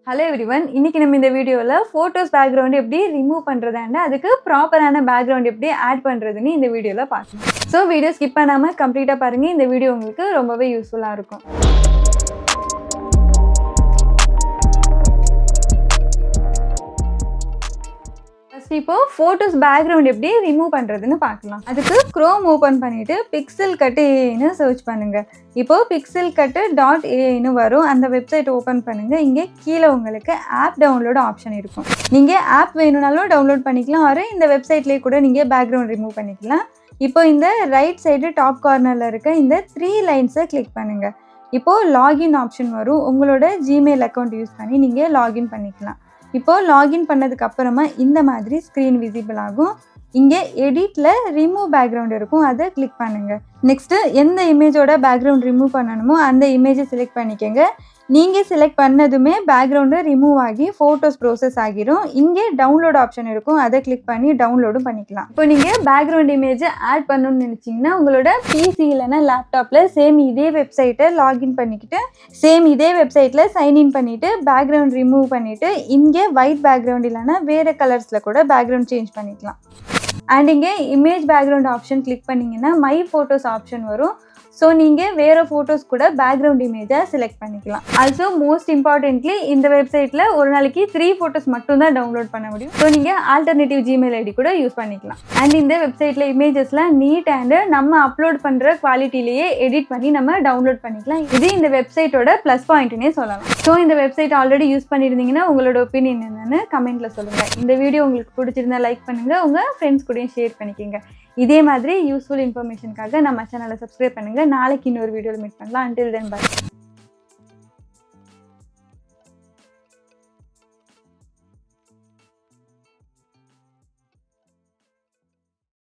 Hello everyone, இன்னைக்கு நம்ம இந்த வீடியோல photos background எப்படி ரிமூவ் பண்றதுன்னு அதுக்கு ப்ராப்பரான பேக்ரவுண்ட் எப்படி ஆட் பண்றதுன்னு இந்த வீடியோல பார்க்கலாம். சோ வீடியோ ஸ்கிப் பண்ணாம கம்ப்ளீட்டா பாருங்க. இந்த வீடியோ உங்களுக்கு ரொம்பவே யூஸ்ஃபுல்லா இருக்கும். இப்போ photos background எப்படி ரிமூவ் பண்றதுன்னு பார்க்கலாம். அதுக்கு Chrome ஓபன் பண்ணிட்டு pixelcut ன்னு சர்ச் பண்ணுங்க. இப்போ pixelcut.ai ன்னு வரும். அந்த வெப்சைட் ஓபன் பண்ணுங்க. இங்க கீழ உங்களுக்கு ஆப் டவுன்லோட் ஆப்ஷன் இருக்கும். நீங்க ஆப் வேணும்னாலும் டவுன்லோட் பண்ணிக்கலாம். ஆர் இந்த வெப்சைட்லயே கூட நீங்க பேக்ரவுண்ட் ரிமூவ் பண்ணிக்கலாம். இப்போ இந்த ரைட் சைடு டாப் கார்னர்ல இருக்க இந்த 3 லைன்ஸை கிளிக் பண்ணுங்க. இப்போ லாகின் ஆப்ஷன் வரும். உங்களோட ஜிமெயில் அக்கௌண்ட் யூஸ் பண்ணி நீங்க லாகின் பண்ணிக்கலாம். இப்போ லாகின் பண்ணதுக்கு அப்புறமா இந்த மாதிரி ஸ்க்ரீன் விசிபிள் ஆகும். இங்கே எடிட்ல ரிமூவ் பேக்ரவுண்ட் இருக்கும். அதை கிளிக் பண்ணுங்க. நெக்ஸ்ட் எந்த இமேஜோட பேக்ரவுண்ட் ரிமூவ் பண்ணணுமோ அந்த இமேஜை செலக்ட் பண்ணிக்கோங்க. நீங்கள் செலக்ட் பண்ணதுமே பேக்ரவுண்டு ரிமூவ் ஆகி ஃபோட்டோஸ் ப்ரோசஸ் ஆகிரும். இங்கே டவுன்லோட் ஆப்ஷன் இருக்கும். அதை கிளிக் பண்ணி டவுன்லோடும் பண்ணிக்கலாம். இப்போ நீங்கள் பேக்ரவுண்ட் இமேஜை ஆட் பண்ணணும்னு நினச்சிங்கன்னா உங்களோட பிசி இல்லைன்னா லேப்டாப்பில் சேம் இதே வெப்சைட்டை லாகின் பண்ணிக்கிட்டு சேம் இதே வெப்சைட்டில் சைன்இன் பண்ணிவிட்டு பேக்ரவுண்ட் ரிமூவ் பண்ணிவிட்டு இங்கே ஒயிட் பேக்ரவுண்ட் இல்லைன்னா வேறு கலர்ஸில் கூட பேக்ரவுண்ட் சேஞ்ச் பண்ணிக்கலாம். அண்ட் இங்கே இமேஜ் பேக்ரவுண்ட் ஆப்ஷன் கிளிக் பண்ணிங்கன்னா மை ஃபோட்டோஸ் ஆப்ஷன் வரும். ஸோ நீங்கள் வேறு ஃபோட்டோஸ் கூட பேக்ரவுண்ட் இமேஜை செலக்ட் பண்ணிக்கலாம். ஆல்சோ மோஸ்ட் இம்பார்ட்டன்ட்லி இந்த வெப்சைட்டில் ஒரு நாளைக்கு 3 ஃபோட்டோஸ் மட்டும் தான் டவுன்லோட் பண்ண முடியும். ஸோ நீங்கள் ஆல்டர்னேட்டிவ் ஜிமெயில் ஐடி கூட யூஸ் பண்ணிக்கலாம். அண்ட் இந்த வெப்சைட்டில் இமேஜஸ்லாம் நீட் அண்டு நம்ம அப்லோட் பண்ணுற குவாலிட்டிலேயே எடிட் பண்ணி நம்ம டவுன்லோட் பண்ணிக்கலாம். இது இந்த வெப்சைட்டோட ப்ளஸ் பாயிண்ட்னே சொல்லலாம். ஸோ இந்த வெப்சைட் ஆல்ரெடி யூஸ் பண்ணியிருந்தீங்கன்னா உங்களோட ஒப்பீனியன் என்னன்னு கமெண்ட்டில் சொல்லுங்கள். இந்த வீடியோ உங்களுக்கு பிடிச்சிருந்தா லைக் பண்ணுங்கள். உங்கள் ஃப்ரெண்ட்ஸ் கூடயும் ஷேர் பண்ணிக்கோங்க. இதே மாதிரி யூஸ்ஃபுல் இன்ஃபர்மேஷனுக்காக நம்ம சேனலை சப்ஸ்கிரைப் பண்ணுங்கள். நாளைக்கு இன்னொரு வீடியோவில் மீட் பண்ணலாம். Until then, bye.